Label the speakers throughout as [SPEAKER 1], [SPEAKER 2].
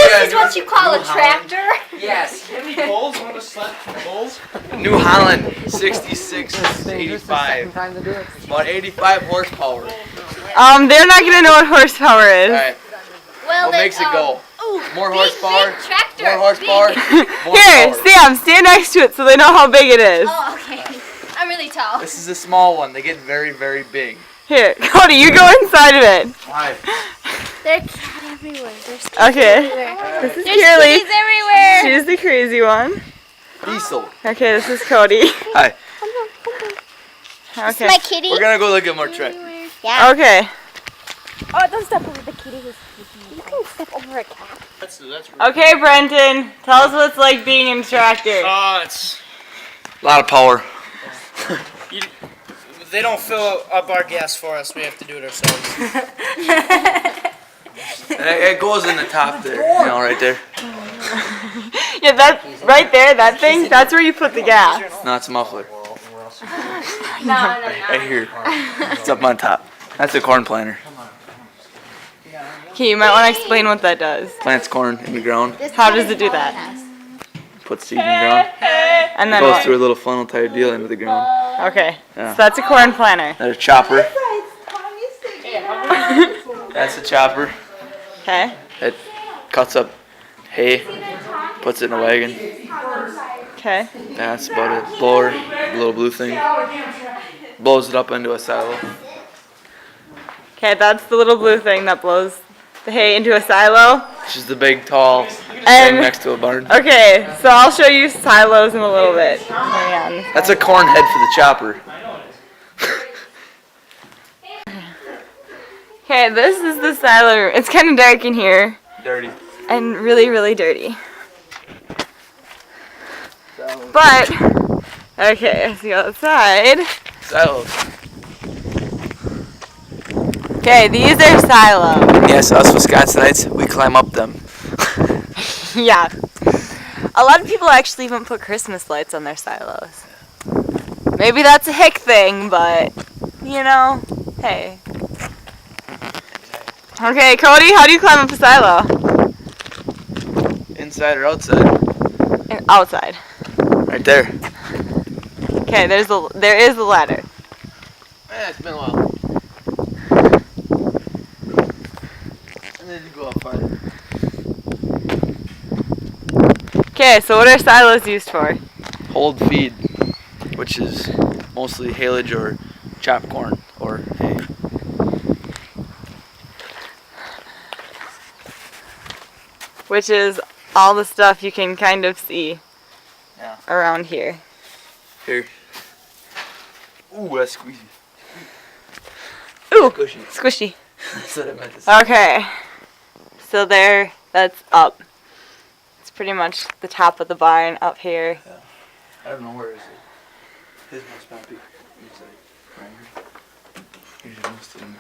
[SPEAKER 1] This is what you call a tractor?
[SPEAKER 2] Yes.
[SPEAKER 3] How many poles? Want to slap poles?
[SPEAKER 2] New Holland 66 to 85. About 85 horsepower.
[SPEAKER 4] They're not gonna know what horsepower is.
[SPEAKER 2] Alright.
[SPEAKER 1] Well,
[SPEAKER 2] What makes it go? More horsepower.
[SPEAKER 1] Big tractor.
[SPEAKER 2] More horsepower. More
[SPEAKER 4] Here,
[SPEAKER 2] power.
[SPEAKER 4] Sam, stand next to it so they know how big it is.
[SPEAKER 1] Oh, okay. I'm really tall.
[SPEAKER 2] This is a small one. They get very, very big.
[SPEAKER 4] Here, Cody, you go inside of it.
[SPEAKER 2] Why?
[SPEAKER 1] There's cat everywhere. There's
[SPEAKER 4] Okay.
[SPEAKER 1] everywhere.
[SPEAKER 4] This is
[SPEAKER 1] There's
[SPEAKER 4] Kirly.
[SPEAKER 1] kitties everywhere.
[SPEAKER 4] She's the crazy one.
[SPEAKER 2] Diesel.
[SPEAKER 4] Okay, this is Cody.
[SPEAKER 2] Hi.
[SPEAKER 1] This is
[SPEAKER 4] Okay.
[SPEAKER 1] my kitty.
[SPEAKER 2] We're gonna go look at more tractors.
[SPEAKER 1] Yeah.
[SPEAKER 4] Okay.
[SPEAKER 1] Oh, don't step over the kitty. You can step over a cat.
[SPEAKER 3] That's
[SPEAKER 4] Okay, Brenton, tell us what it's like being in a tractor.
[SPEAKER 3] it's
[SPEAKER 2] A lot of power.
[SPEAKER 3] they don't fill up our gas for us. We have to do it ourselves.
[SPEAKER 2] It goes in the top there. You know, right there.
[SPEAKER 4] Yeah, that right there, that thing, that's where you put the gas.
[SPEAKER 2] No, it's a muffler.
[SPEAKER 1] No.
[SPEAKER 2] Right here. It's up on top. That's a corn planter.
[SPEAKER 4] Okay, you might want to explain what that does.
[SPEAKER 2] Plants corn in the ground.
[SPEAKER 4] How does it do that?
[SPEAKER 2] Puts seed in the ground.
[SPEAKER 4] And then
[SPEAKER 2] Goes
[SPEAKER 4] what?
[SPEAKER 2] through a little funnel type deal into the ground.
[SPEAKER 4] Okay,
[SPEAKER 2] Yeah.
[SPEAKER 4] so that's a corn planter.
[SPEAKER 2] That's a chopper. That's a chopper.
[SPEAKER 4] Okay.
[SPEAKER 2] It cuts up hay, puts it in a wagon.
[SPEAKER 4] Okay.
[SPEAKER 2] That's about it. Blower, little blue thing. Blows it up into a silo.
[SPEAKER 4] Okay, that's the little blue thing that blows the hay into a silo.
[SPEAKER 2] Which is the big, tall thing
[SPEAKER 4] And
[SPEAKER 2] next to a barn.
[SPEAKER 4] okay, so I'll show you silos in a little bit. Hang on.
[SPEAKER 2] That's a corn head for the chopper.
[SPEAKER 4] Okay, this is the silo room. It's kind of dark in here
[SPEAKER 2] Dirty.
[SPEAKER 4] and really, really dirty. But, okay, let's go outside.
[SPEAKER 2] Silos.
[SPEAKER 4] Okay, these are silos.
[SPEAKER 2] Yes, us Wisconsinites, we climb up them.
[SPEAKER 4] Yeah. A lot of people actually even put Christmas lights on their silos. Maybe that's a hick thing, but, you know, hey. Okay, Cody, how do you climb up a silo?
[SPEAKER 2] Inside or outside?
[SPEAKER 4] Outside.
[SPEAKER 2] Right there.
[SPEAKER 4] Okay, there is a ladder.
[SPEAKER 2] Yeah, it's been a while. And then you go up farther.
[SPEAKER 4] Okay, so what are silos used for?
[SPEAKER 2] Hold feed, which is mostly haylage or chopped corn or hay.
[SPEAKER 4] Which is all the stuff you can kind of see
[SPEAKER 2] Yeah.
[SPEAKER 4] around here.
[SPEAKER 2] Here. Ooh, that's squeezy.
[SPEAKER 4] Ooh,
[SPEAKER 2] Squishy.
[SPEAKER 4] squishy.
[SPEAKER 2] That's what I meant to say.
[SPEAKER 4] Okay, so there, that's up. It's pretty much the top of the barn up here.
[SPEAKER 2] I don't know where is it. His must not be. It's like right here. Usually most of them.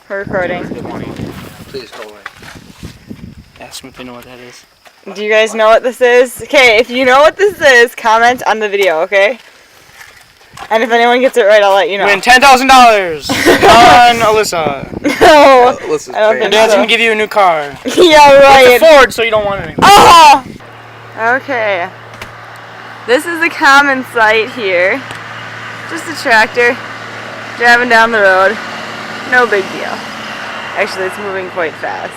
[SPEAKER 4] We're recording.
[SPEAKER 2] Please go away.
[SPEAKER 3] Ask them if they know what that is.
[SPEAKER 4] Do you guys know what this is? Okay, if you know what this is, comment on the video, okay? And if anyone gets it right, I'll let you know.
[SPEAKER 3] Win $10,000 on Alyssa.
[SPEAKER 4] No,
[SPEAKER 2] Listen,
[SPEAKER 4] I don't
[SPEAKER 3] Your
[SPEAKER 4] think
[SPEAKER 3] dad's
[SPEAKER 4] so.
[SPEAKER 3] gonna give you a new car.
[SPEAKER 4] Yeah,
[SPEAKER 3] It's
[SPEAKER 4] right.
[SPEAKER 3] a Ford, so you don't want it anymore.
[SPEAKER 4] Oh! Okay. This is a common sight here. Just a tractor driving down the road. No big deal. Actually, it's moving quite fast.